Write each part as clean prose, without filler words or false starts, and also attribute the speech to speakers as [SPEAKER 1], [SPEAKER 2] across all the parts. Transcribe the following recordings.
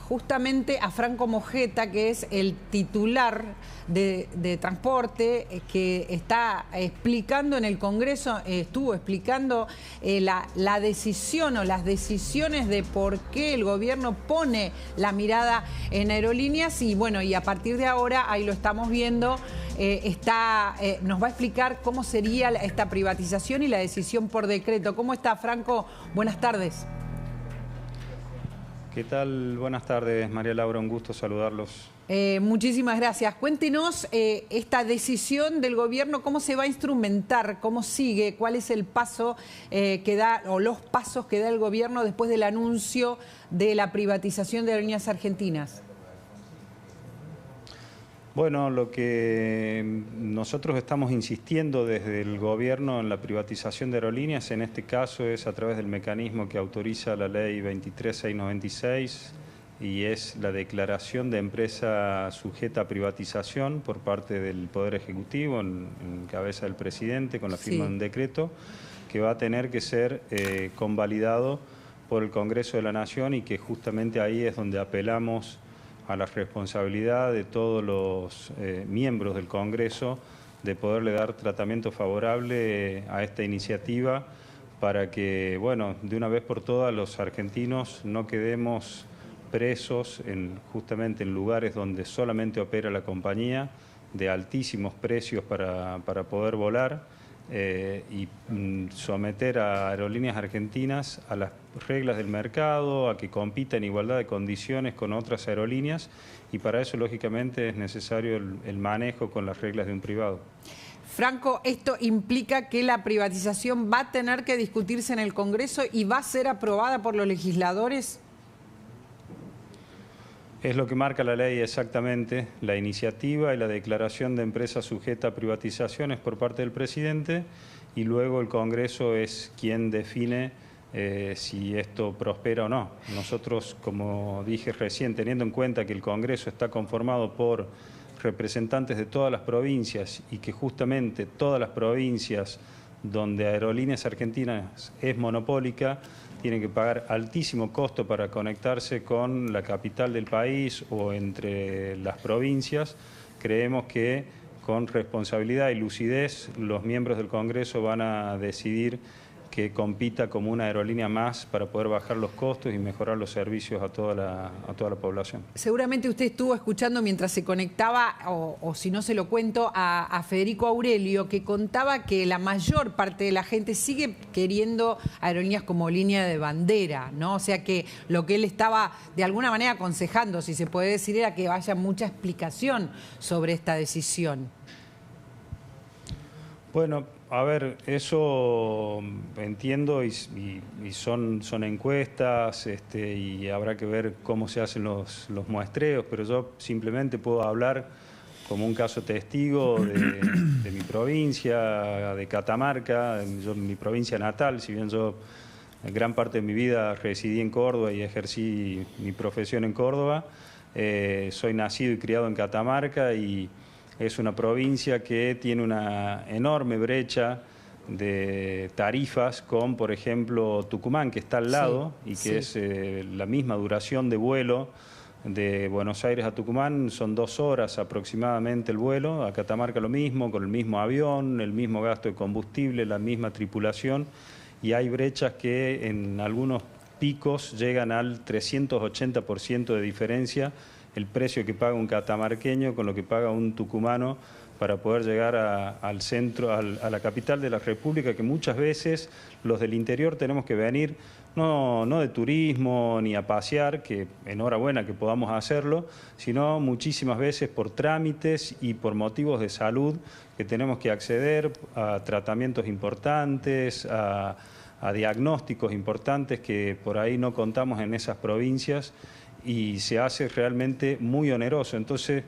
[SPEAKER 1] justamente a Franco Mojeta, que es el titular de transporte, que está explicando en el Congreso, estuvo explicando la decisión o las decisiones de por qué el gobierno pone la mirada en aerolíneas y bueno, y a partir de ahora, ahí lo estamos viendo, nos va a explicar cómo sería esta privatización y la decisión por decreto. ¿Cómo está, Franco? Buenas tardes.
[SPEAKER 2] ¿Qué tal? Buenas tardes, María Laura, un gusto saludarlos.
[SPEAKER 1] Muchísimas gracias. Cuéntenos esta decisión del gobierno, cómo se va a instrumentar, cómo sigue, cuál es el paso que da o los pasos que da el gobierno después del anuncio de la privatización de Aerolíneas Argentinas.
[SPEAKER 2] Bueno, lo que nosotros estamos insistiendo desde el gobierno en la privatización de aerolíneas, en este caso es a través del mecanismo que autoriza la ley 23696 y es la declaración de empresa sujeta a privatización por parte del Poder Ejecutivo en cabeza del presidente con la firma de un decreto que va a tener que ser convalidado por el Congreso de la Nación y que justamente ahí es donde apelamos a la responsabilidad de todos los miembros del Congreso de poderle dar tratamiento favorable a esta iniciativa para que, bueno, de una vez por todas los argentinos no quedemos presos justamente en lugares donde solamente opera la compañía, de altísimos precios para poder volar y someter a Aerolíneas Argentinas a las reglas del mercado, a que compita en igualdad de condiciones con otras aerolíneas y para eso lógicamente es necesario el manejo con las reglas de un privado.
[SPEAKER 1] Franco, ¿esto implica que la privatización va a tener que discutirse en el Congreso y va a ser aprobada por los legisladores?
[SPEAKER 2] Es lo que marca la ley exactamente, la iniciativa y la declaración de empresa sujeta a privatizaciones por parte del presidente y luego el Congreso es quien define si esto prospera o no. Nosotros, como dije recién, teniendo en cuenta que el Congreso está conformado por representantes de todas las provincias y que justamente todas las provincias donde Aerolíneas Argentinas es monopólica, tienen que pagar altísimo costo para conectarse con la capital del país o entre las provincias. Creemos que con responsabilidad y lucidez los miembros del Congreso van a decidir que compita como una aerolínea más para poder bajar los costos y mejorar los servicios a toda la población.
[SPEAKER 1] Seguramente usted estuvo escuchando mientras se conectaba, o si no se lo cuento, a Federico Aurelio, que contaba que la mayor parte de la gente sigue queriendo aerolíneas como línea de bandera, ¿no? O sea que lo que él estaba de alguna manera aconsejando, si se puede decir, era que haya mucha explicación sobre esta decisión.
[SPEAKER 2] Bueno, a ver, eso entiendo y son encuestas y habrá que ver cómo se hacen los muestreos, pero yo simplemente puedo hablar como un caso testigo de mi provincia, de Catamarca, mi provincia natal, si bien yo gran parte de mi vida residí en Córdoba y ejercí mi profesión en Córdoba, soy nacido y criado en Catamarca y es una provincia que tiene una enorme brecha de tarifas con, por ejemplo, Tucumán, que está al lado y que es la misma duración de vuelo de Buenos Aires a Tucumán, son 2 horas aproximadamente el vuelo, a Catamarca lo mismo, con el mismo avión, el mismo gasto de combustible, la misma tripulación y hay brechas que en algunos picos llegan al 380% de diferencia el precio que paga un catamarqueño con lo que paga un tucumano para poder llegar al centro, a la capital de la República, que muchas veces los del interior tenemos que venir no de turismo ni a pasear, que enhorabuena que podamos hacerlo, sino muchísimas veces por trámites y por motivos de salud que tenemos que acceder a tratamientos importantes, a diagnósticos importantes que por ahí no contamos en esas provincias y se hace realmente muy oneroso. Entonces,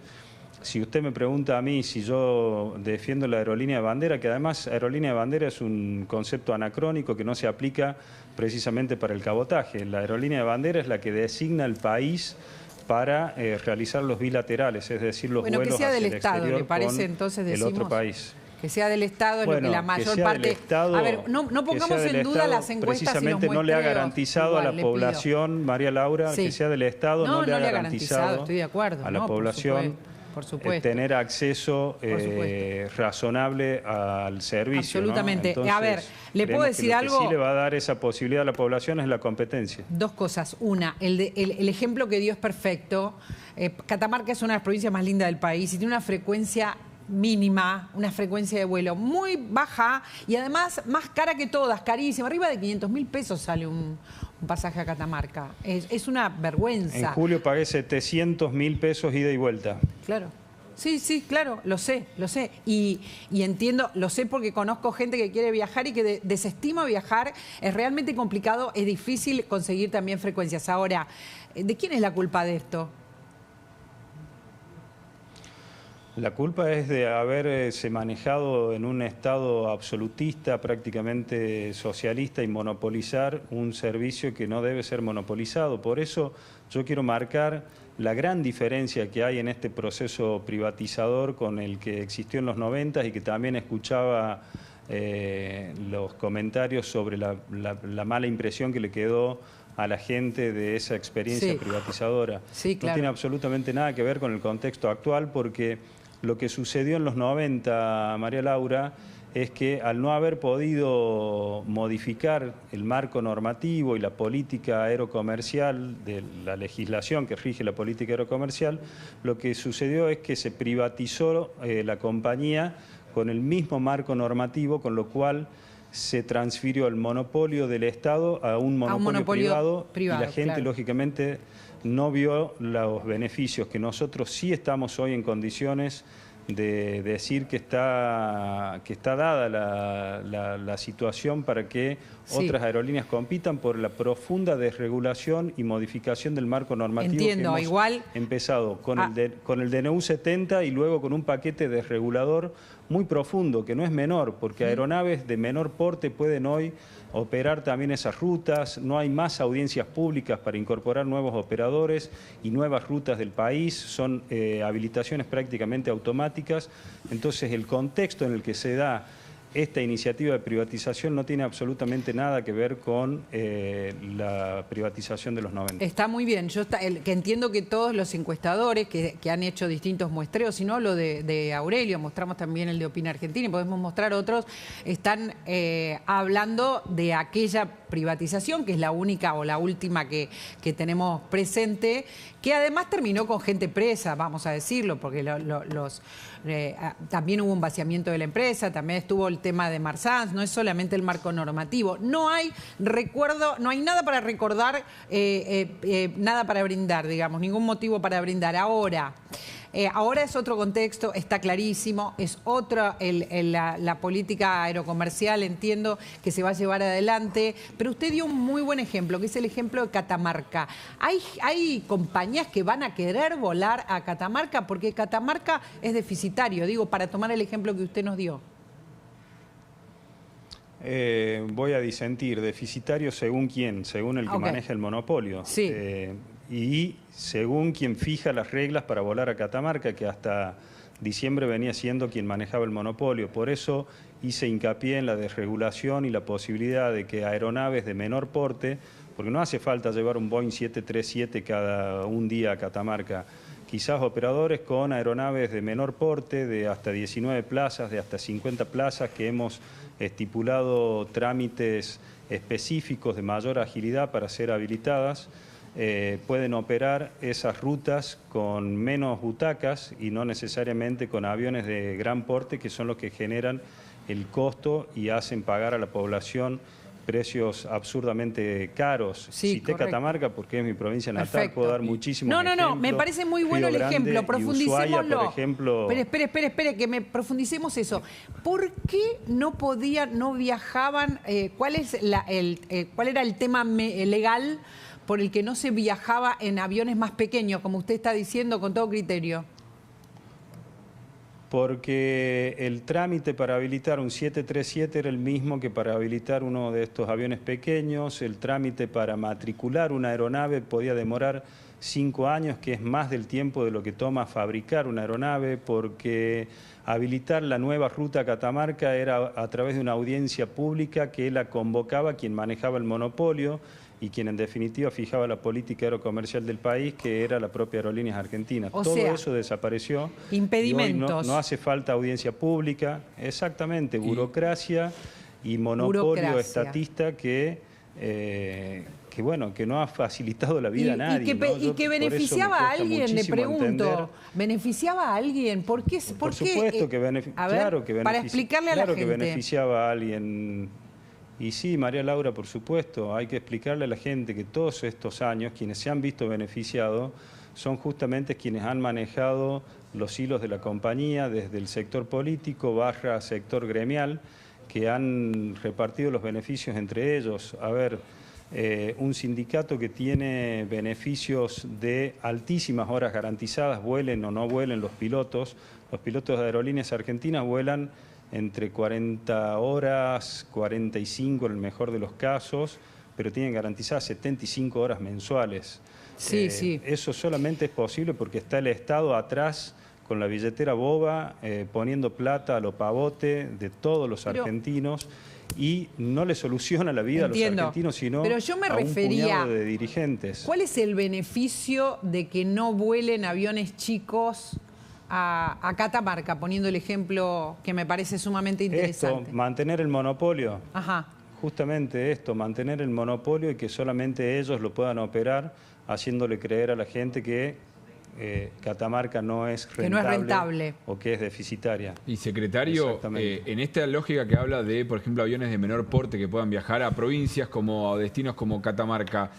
[SPEAKER 2] si usted me pregunta a mí si yo defiendo la aerolínea de bandera, que además aerolínea de bandera es un concepto anacrónico que no se aplica precisamente para el cabotaje. La aerolínea de bandera es la que designa el país para realizar los bilaterales, es decir, los vuelos
[SPEAKER 1] que sea
[SPEAKER 2] hacia
[SPEAKER 1] del
[SPEAKER 2] el
[SPEAKER 1] Estado,
[SPEAKER 2] exterior
[SPEAKER 1] ¿le parece?
[SPEAKER 2] con
[SPEAKER 1] Entonces
[SPEAKER 2] el
[SPEAKER 1] decimos
[SPEAKER 2] otro país.
[SPEAKER 1] Que sea del Estado es
[SPEAKER 2] bueno,
[SPEAKER 1] lo que la mayor
[SPEAKER 2] sea
[SPEAKER 1] parte...
[SPEAKER 2] Del Estado,
[SPEAKER 1] a ver, no pongamos en duda
[SPEAKER 2] Estado,
[SPEAKER 1] las encuestas
[SPEAKER 2] precisamente
[SPEAKER 1] y los
[SPEAKER 2] no le ha
[SPEAKER 1] muestreos.
[SPEAKER 2] garantizado
[SPEAKER 1] Igual,
[SPEAKER 2] a la población, María Laura,
[SPEAKER 1] sí.
[SPEAKER 2] que sea del Estado, no le ha garantizado
[SPEAKER 1] estoy de acuerdo,
[SPEAKER 2] a la población
[SPEAKER 1] por supuesto.
[SPEAKER 2] Tener acceso razonable al servicio.
[SPEAKER 1] Absolutamente.
[SPEAKER 2] ¿No? Entonces,
[SPEAKER 1] a ver, ¿le puedo decir algo?
[SPEAKER 2] Lo que sí le va a dar esa posibilidad a la población es la competencia.
[SPEAKER 1] Dos cosas. Una, el ejemplo que dio es perfecto. Catamarca es una de las provincias más lindas del país y tiene una frecuencia mínima, una frecuencia de vuelo muy baja y además más cara que todas, carísima. Arriba de 500.000 pesos sale un pasaje a Catamarca. Es una vergüenza.
[SPEAKER 2] En julio pagué 700.000 pesos ida y vuelta.
[SPEAKER 1] Claro. Sí, sí, claro, lo sé. Y entiendo, lo sé porque conozco gente que quiere viajar y que desestima viajar. Es realmente complicado, es difícil conseguir también frecuencias. Ahora, ¿de quién es la culpa de esto?
[SPEAKER 2] La culpa es de haberse manejado en un estado absolutista, prácticamente socialista, y monopolizar un servicio que no debe ser monopolizado. Por eso yo quiero marcar la gran diferencia que hay en este proceso privatizador con el que existió en los 90 y que también escuchaba los comentarios sobre la mala impresión que le quedó a la gente de esa experiencia privatizadora.
[SPEAKER 1] Sí, claro.
[SPEAKER 2] No tiene absolutamente nada que ver con el contexto actual, porque lo que sucedió en los 90, María Laura, es que al no haber podido modificar el marco normativo y la política aerocomercial de la legislación que rige la política aerocomercial, lo que sucedió es que se privatizó la compañía con el mismo marco normativo, con lo cual se transfirió el monopolio del Estado a un monopolio privado, y la gente, lógicamente, no vio los beneficios que nosotros sí estamos hoy en condiciones de decir que está dada la situación para que otras aerolíneas compitan por la profunda desregulación y modificación del marco normativo.
[SPEAKER 1] Entiendo,
[SPEAKER 2] que hemos empezado con el DNU 70 y luego con un paquete desregulador muy profundo, que no es menor, porque aeronaves de menor porte pueden hoy operar también esas rutas, no hay más audiencias públicas para incorporar nuevos operadores y nuevas rutas del país, son habilitaciones prácticamente automáticas. Entonces el contexto en el que se da esta iniciativa de privatización no tiene absolutamente nada que ver con la privatización de los 90.
[SPEAKER 1] Está muy bien. Yo que entiendo que todos los encuestadores que han hecho distintos muestreos, si no hablo de Aurelio, mostramos también el de Opina Argentina y podemos mostrar otros, están hablando de aquella privatización, que es la única o la última que tenemos presente, que además terminó con gente presa, vamos a decirlo, porque también hubo un vaciamiento de la empresa, también estuvo el tema de Marsans, no es solamente el marco normativo. No hay recuerdo, no hay nada para recordar, nada para brindar, digamos, ningún motivo para brindar. Ahora es otro contexto, está clarísimo, es otra la política aerocomercial, entiendo que se va a llevar adelante, pero usted dio un muy buen ejemplo, que es el ejemplo de Catamarca. ¿Hay compañías que van a querer volar a Catamarca? Porque Catamarca es deficitario, digo, para tomar el ejemplo que usted nos dio.
[SPEAKER 2] Voy a disentir, deficitario según quién, según el que maneja el monopolio.
[SPEAKER 1] Sí.
[SPEAKER 2] Y según quien fija las reglas para volar a Catamarca, que hasta diciembre venía siendo quien manejaba el monopolio. Por eso hice hincapié en la desregulación y la posibilidad de que aeronaves de menor porte, porque no hace falta llevar un Boeing 737 cada un día a Catamarca, quizás operadores con aeronaves de menor porte, de hasta 19 plazas, de hasta 50 plazas, que hemos estipulado trámites específicos de mayor agilidad para ser habilitadas, pueden operar esas rutas con menos butacas y no necesariamente con aviones de gran porte, que son los que generan el costo y hacen pagar a la población precios absurdamente caros.
[SPEAKER 1] Sí,
[SPEAKER 2] cité Catamarca porque es mi provincia natal,
[SPEAKER 1] perfecto.
[SPEAKER 2] Puedo dar muchísimos ejemplos.
[SPEAKER 1] No, me parece muy bueno el ejemplo, profundicémoslo.
[SPEAKER 2] Ushuaia, por ejemplo.
[SPEAKER 1] Pero espere, que me profundicemos eso. ¿Por qué no viajaban? ¿Cuál era el tema legal por el que no se viajaba en aviones más pequeños, como usted está diciendo con todo criterio?
[SPEAKER 2] Porque el trámite para habilitar un 737 era el mismo que para habilitar uno de estos aviones pequeños. El trámite para matricular una aeronave podía demorar 5 años, que es más del tiempo de lo que toma fabricar una aeronave, porque habilitar la nueva ruta a Catamarca era a través de una audiencia pública que la convocaba quien manejaba el monopolio y quien en definitiva fijaba la política aerocomercial del país, que era la propia Aerolíneas Argentinas. Todo eso desapareció.
[SPEAKER 1] Impedimentos.
[SPEAKER 2] Y hoy no hace falta audiencia pública, exactamente, burocracia y monopolio estatista que no ha facilitado la vida a nadie.
[SPEAKER 1] Y que beneficiaba a alguien, le pregunto. ¿Beneficiaba a alguien? ¿Por qué?
[SPEAKER 2] Por supuesto que beneficiaba.
[SPEAKER 1] Para explicarle a la gente.
[SPEAKER 2] Claro que beneficiaba a alguien. Y sí, María Laura, por supuesto, hay que explicarle a la gente que todos estos años quienes se han visto beneficiados son justamente quienes han manejado los hilos de la compañía desde el sector político / sector gremial, que han repartido los beneficios entre ellos. A ver, un sindicato que tiene beneficios de altísimas horas garantizadas, vuelen o no vuelen los pilotos de Aerolíneas Argentinas vuelan entre 40 horas, 45 en el mejor de los casos, pero tienen garantizadas 75 horas mensuales.
[SPEAKER 1] Sí.
[SPEAKER 2] Eso solamente es posible porque está el Estado atrás con la billetera boba, poniendo plata a lo pavote de todos los argentinos, y no le soluciona la vida a los argentinos, sino
[SPEAKER 1] pero yo me
[SPEAKER 2] a un puñado de dirigentes.
[SPEAKER 1] ¿Cuál es el beneficio de que no vuelen aviones chicos a Catamarca, poniendo el ejemplo que me parece sumamente interesante?
[SPEAKER 2] Esto, mantener el monopolio.
[SPEAKER 1] Ajá.
[SPEAKER 2] Justamente esto, mantener el monopolio y que solamente ellos lo puedan operar, haciéndole creer a la gente que Catamarca no es rentable o que es deficitaria.
[SPEAKER 3] Y secretario, en esta lógica que habla de, por ejemplo, aviones de menor porte que puedan viajar a provincias como a destinos como Catamarca,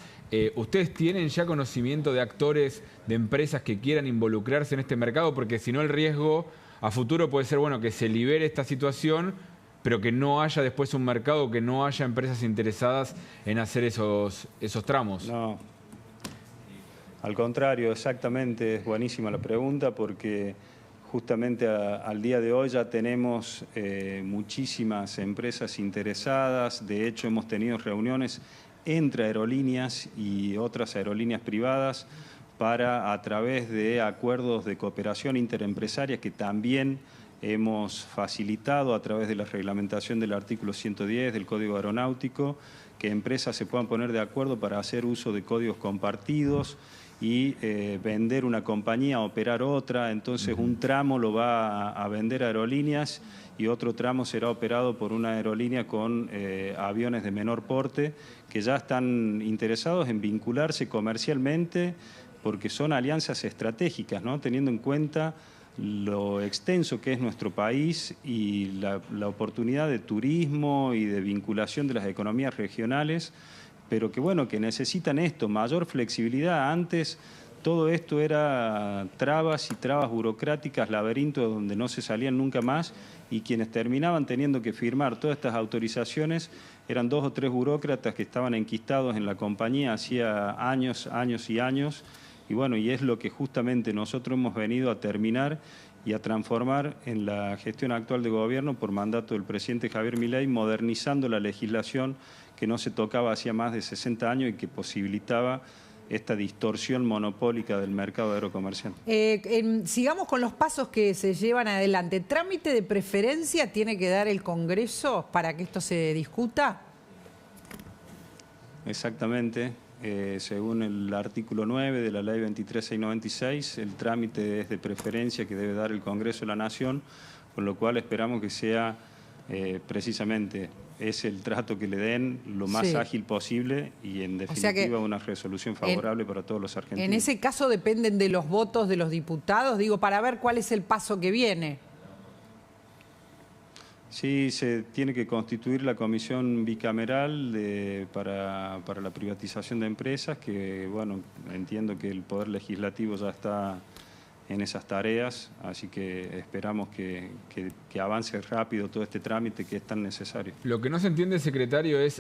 [SPEAKER 3] ¿ustedes tienen ya conocimiento de actores, de empresas que quieran involucrarse en este mercado? Porque si no, el riesgo a futuro puede ser, bueno, que se libere esta situación, pero que no haya después un mercado, que no haya empresas interesadas en hacer esos tramos.
[SPEAKER 2] No. Al contrario, exactamente, es buenísima la pregunta porque justamente al día de hoy ya tenemos muchísimas empresas interesadas. De hecho, hemos tenido reuniones entre aerolíneas y otras aerolíneas privadas para, a través de acuerdos de cooperación interempresaria que también hemos facilitado a través de la reglamentación del artículo 110 del Código Aeronáutico, que empresas se puedan poner de acuerdo para hacer uso de códigos compartidos y vender una compañía, operar otra. Entonces un tramo lo va a vender aerolíneas y otro tramo será operado por una aerolínea con aviones de menor porte que ya están interesados en vincularse comercialmente porque son alianzas estratégicas, ¿no? Teniendo en cuenta lo extenso que es nuestro país y la oportunidad de turismo y de vinculación de las economías regionales, pero que bueno, que necesitan esto, mayor flexibilidad. Antes todo esto era trabas y trabas burocráticas, laberintos donde no se salían nunca más, y quienes terminaban teniendo que firmar todas estas autorizaciones eran 2 o 3 burócratas que estaban enquistados en la compañía hacía años, años y años. Y bueno, y es lo que justamente nosotros hemos venido a terminar y a transformar en la gestión actual de gobierno por mandato del presidente Javier Milei, modernizando la legislación que no se tocaba hacía más de 60 años y que posibilitaba esta distorsión monopólica del mercado aerocomercial.
[SPEAKER 1] Sigamos con los pasos que se llevan adelante. ¿Trámite de preferencia tiene que dar el Congreso para que esto se discuta?
[SPEAKER 2] Exactamente. Según el artículo 9 de la ley 23696, el trámite es de preferencia que debe dar el Congreso de la Nación, con lo cual esperamos que sea precisamente ese el trato que le den lo más ágil posible y en definitiva una resolución favorable para todos los argentinos.
[SPEAKER 1] En ese caso dependen de los votos de los diputados, digo, para ver cuál es el paso que viene.
[SPEAKER 2] Sí, se tiene que constituir la comisión bicameral para la privatización de empresas, que bueno, entiendo que el Poder Legislativo ya está en esas tareas, así que esperamos que avance rápido todo este trámite que es tan necesario.
[SPEAKER 3] Lo que no se entiende, secretario, es,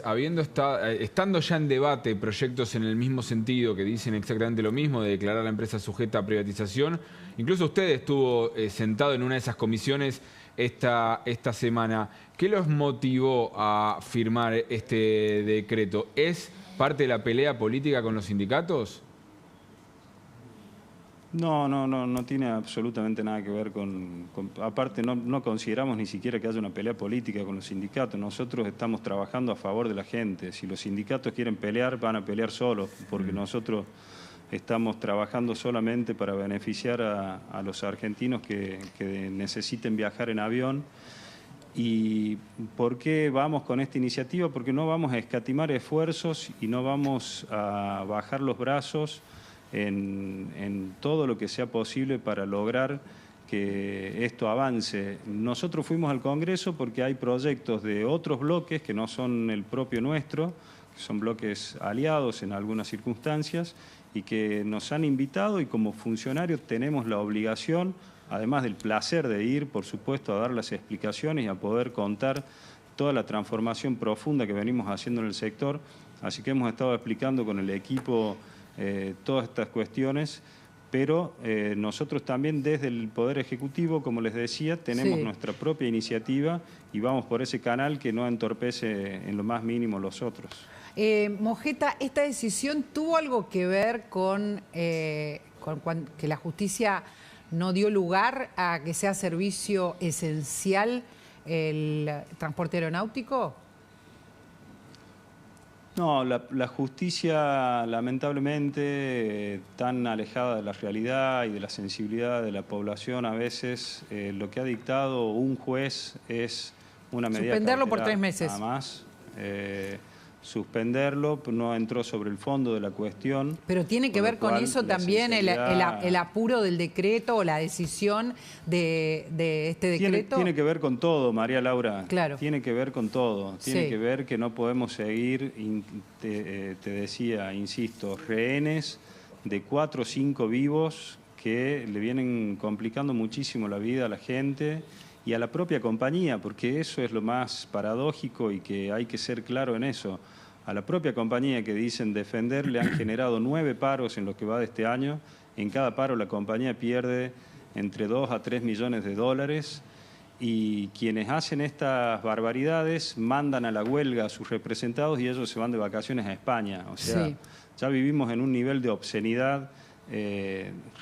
[SPEAKER 3] estando ya en debate proyectos en el mismo sentido, que dicen exactamente lo mismo, de declarar a la empresa sujeta a privatización, incluso usted estuvo sentado en una de esas comisiones esta semana. ¿Qué los motivó a firmar este decreto? ¿Es parte de la pelea política con los sindicatos?
[SPEAKER 2] No tiene absolutamente nada que ver aparte, no consideramos ni siquiera que haya una pelea política con los sindicatos. Nosotros estamos trabajando a favor de la gente. Si los sindicatos quieren pelear, van a pelear solos, porque nosotros estamos trabajando solamente para beneficiar a los argentinos que necesiten viajar en avión. ¿Y por qué vamos con esta iniciativa? Porque no vamos a escatimar esfuerzos y no vamos a bajar los brazos en todo lo que sea posible para lograr que esto avance. Nosotros fuimos al Congreso porque hay proyectos de otros bloques que no son el propio nuestro, que son bloques aliados en algunas circunstancias y que nos han invitado, y como funcionarios tenemos la obligación, además del placer de ir, por supuesto, a dar las explicaciones y a poder contar toda la transformación profunda que venimos haciendo en el sector. Así que hemos estado explicando con el equipo todas estas cuestiones, pero nosotros también desde el Poder Ejecutivo, como les decía, tenemos nuestra propia iniciativa y vamos por ese canal que no entorpece en lo más mínimo los otros.
[SPEAKER 1] Mojeta, ¿esta decisión tuvo algo que ver con que la justicia no dio lugar a que sea servicio esencial el transporte aeronáutico?
[SPEAKER 2] No, la justicia, lamentablemente, tan alejada de la realidad y de la sensibilidad de la población, a veces lo que ha dictado un juez es una medida
[SPEAKER 1] suspenderlo por 3 meses.
[SPEAKER 2] Nada más. Suspenderlo, no entró sobre el fondo de la cuestión.
[SPEAKER 1] Pero tiene que ver con eso también el apuro del decreto o la decisión de este decreto.
[SPEAKER 2] Tiene que ver con todo, María Laura.
[SPEAKER 1] Claro.
[SPEAKER 2] Tiene que ver con todo. Tiene que ver que no podemos seguir, te decía, insisto, rehenes de 4 o 5 vivos que le vienen complicando muchísimo la vida a la gente y a la propia compañía, porque eso es lo más paradójico y que hay que ser claro en eso. A la propia compañía que dicen defender le han generado 9 paros en lo que va de este año. En cada paro la compañía pierde entre 2 a 3 millones de dólares y quienes hacen estas barbaridades mandan a la huelga a sus representados y ellos se van de vacaciones a España. O sea, ya vivimos en un nivel de obscenidad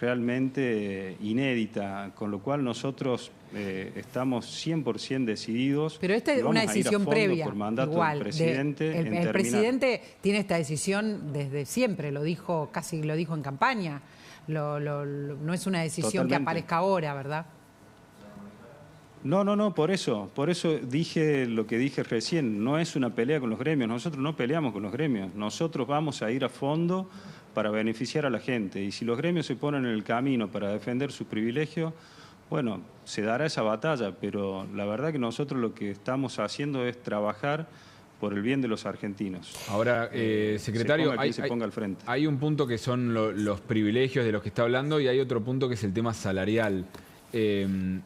[SPEAKER 2] realmente inédita, con lo cual nosotros estamos 100% decididos.
[SPEAKER 1] Pero esta es una decisión previa,
[SPEAKER 2] por mandato del presidente.
[SPEAKER 1] El presidente tiene esta decisión desde siempre, lo dijo, casi lo dijo en campaña. No es una decisión que aparezca ahora, ¿verdad?
[SPEAKER 2] No, por eso dije lo que dije recién, no es una pelea con los gremios, nosotros no peleamos con los gremios, nosotros vamos a ir a fondo para beneficiar a la gente, y si los gremios se ponen en el camino para defender sus privilegios, bueno, se dará esa batalla, pero la verdad que nosotros lo que estamos haciendo es trabajar por el bien de los argentinos.
[SPEAKER 3] Ahora, secretario, hay un punto que son los privilegios de los que está hablando y hay otro punto que es el tema salarial.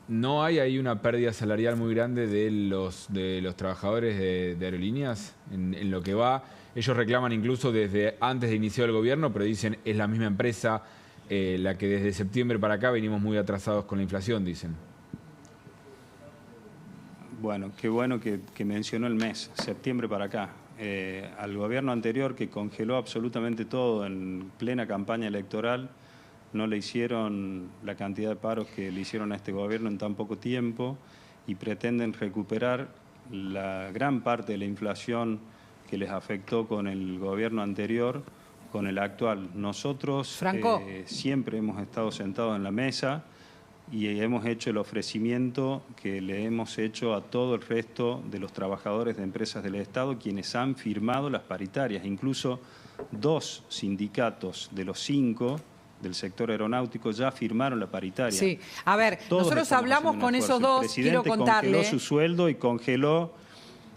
[SPEAKER 3] ¿No hay ahí una pérdida salarial muy grande de los trabajadores de aerolíneas en lo que va? Ellos reclaman incluso desde antes de iniciar el gobierno, pero dicen es la misma empresa la que desde septiembre para acá venimos muy atrasados con la inflación, dicen.
[SPEAKER 2] Bueno, qué bueno que mencionó el mes, septiembre para acá. Al gobierno anterior, que congeló absolutamente todo en plena campaña electoral, no le hicieron la cantidad de paros que le hicieron a este gobierno en tan poco tiempo y pretenden recuperar la gran parte de la inflación que les afectó con el gobierno anterior, con el actual. Nosotros siempre hemos estado sentados en la mesa y hemos hecho el ofrecimiento que le hemos hecho a todo el resto de los trabajadores de empresas del Estado, quienes han firmado las paritarias. Incluso 2 sindicatos de los 5 del sector aeronáutico ya firmaron la paritaria.
[SPEAKER 1] Sí, a ver, nosotros hablamos con esos 2, quiero contarle.
[SPEAKER 2] Congeló su sueldo y congeló...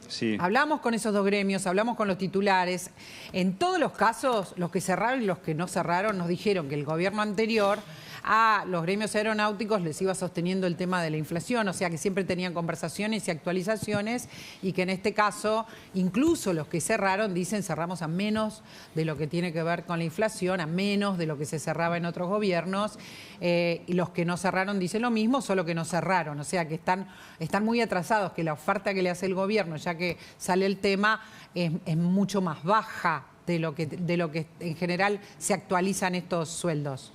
[SPEAKER 2] Sí.
[SPEAKER 1] Hablamos con esos 2 gremios, hablamos con los titulares. En todos los casos, los que cerraron y los que no cerraron nos dijeron que el gobierno anterior a los gremios aeronáuticos les iba sosteniendo el tema de la inflación, o sea que siempre tenían conversaciones y actualizaciones y que en este caso, incluso los que cerraron dicen cerramos a menos de lo que tiene que ver con la inflación, a menos de lo que se cerraba en otros gobiernos, y los que no cerraron dicen lo mismo, solo que no cerraron, o sea que están muy atrasados, que la oferta que le hace el gobierno, ya que sale el tema, es mucho más baja de lo que en general se actualizan estos sueldos.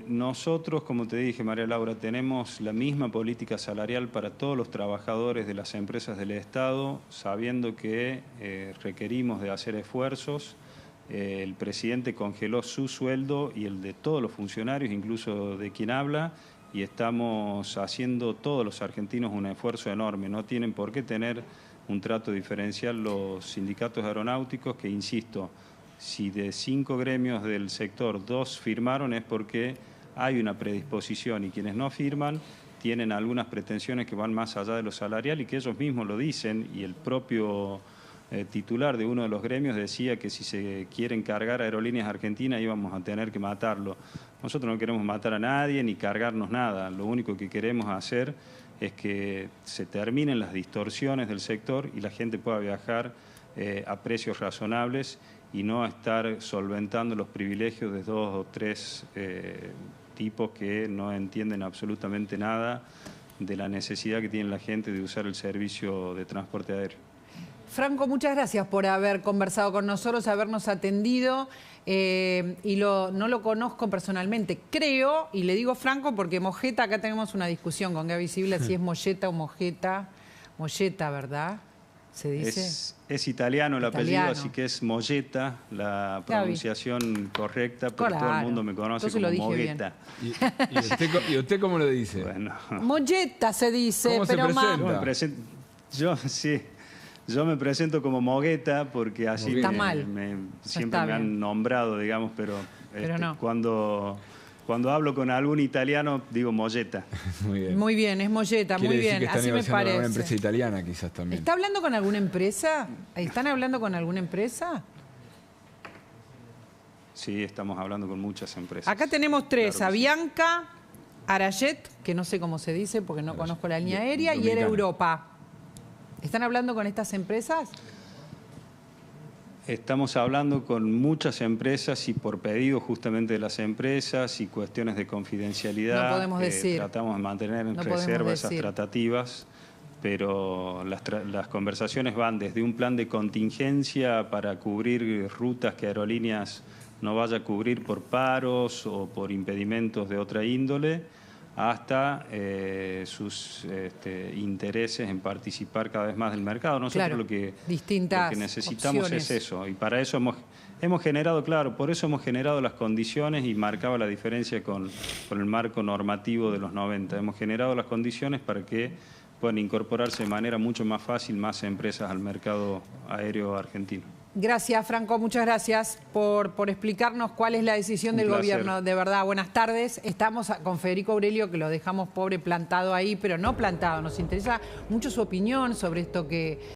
[SPEAKER 2] Nosotros, como te dije, María Laura, tenemos la misma política salarial para todos los trabajadores de las empresas del Estado, sabiendo que requerimos de hacer esfuerzos. El presidente congeló su sueldo y el de todos los funcionarios, incluso de quien habla, y estamos haciendo todos los argentinos un esfuerzo enorme. No tienen por qué tener un trato diferencial los sindicatos aeronáuticos, que, insisto, si de 5 gremios del sector 2 firmaron es porque hay una predisposición, y quienes no firman tienen algunas pretensiones que van más allá de lo salarial y que ellos mismos lo dicen, y el propio titular de uno de los gremios decía que si se quieren cargar Aerolíneas Argentinas íbamos a tener que matarlo. Nosotros no queremos matar a nadie ni cargarnos nada, lo único que queremos hacer es que se terminen las distorsiones del sector y la gente pueda viajar a precios razonables y no estar solventando los privilegios de 2 o 3 tipos que no entienden absolutamente nada de la necesidad que tiene la gente de usar el servicio de transporte aéreo.
[SPEAKER 1] Franco, muchas gracias por haber conversado con nosotros, habernos atendido, no lo conozco personalmente. Creo, y le digo Franco porque Mojeta, acá tenemos una discusión con Gaby Sibila si es Molleta o Mojeta. Molleta, ¿verdad? ¿Se dice?
[SPEAKER 2] Es italiano el apellido, así que es Molleta, la pronunciación correcta, pero todo el mundo me conoce como Mogueta.
[SPEAKER 3] ¿Y usted cómo lo dice?
[SPEAKER 2] Bueno.
[SPEAKER 1] Molleta se dice,
[SPEAKER 3] ¿Cómo
[SPEAKER 1] pero
[SPEAKER 2] Yo me presento como Mogueta porque así siempre me han nombrado, digamos, pero
[SPEAKER 1] no.
[SPEAKER 2] Cuando hablo con algún italiano digo Molleta.
[SPEAKER 3] Muy bien.
[SPEAKER 1] Muy bien, es Molleta, muy bien, así me parece.
[SPEAKER 3] Con alguna empresa italiana quizás también.
[SPEAKER 1] ¿Está hablando con alguna empresa? ¿Están hablando con alguna empresa?
[SPEAKER 2] Sí, estamos hablando con muchas empresas.
[SPEAKER 1] Acá tenemos 3,
[SPEAKER 2] claro,
[SPEAKER 1] Avianca, Arajet, que no sé cómo se dice porque no conozco la línea aérea, y Air Europa. ¿Están hablando con estas empresas?
[SPEAKER 2] Estamos hablando con muchas empresas y por pedido justamente de las empresas y cuestiones de confidencialidad.
[SPEAKER 1] No podemos decir.
[SPEAKER 2] Tratamos de mantener en reserva esas tratativas, pero las conversaciones van desde un plan de contingencia para cubrir rutas que Aerolíneas no vaya a cubrir por paros o por impedimentos de otra índole, hasta sus intereses en participar cada vez más del mercado. Nosotros lo que necesitamos opciones. Es eso, y para eso hemos generado, por eso hemos generado las condiciones, y marcaba la diferencia con el marco normativo de los 90. Hemos generado las condiciones para que puedan incorporarse de manera mucho más fácil más empresas al mercado aéreo argentino.
[SPEAKER 1] Gracias, Franco, muchas gracias por explicarnos cuál es la decisión del gobierno. De verdad, buenas tardes. Estamos con Federico Aurelio, que lo dejamos pobre plantado ahí, pero no plantado. Nos interesa mucho su opinión sobre esto que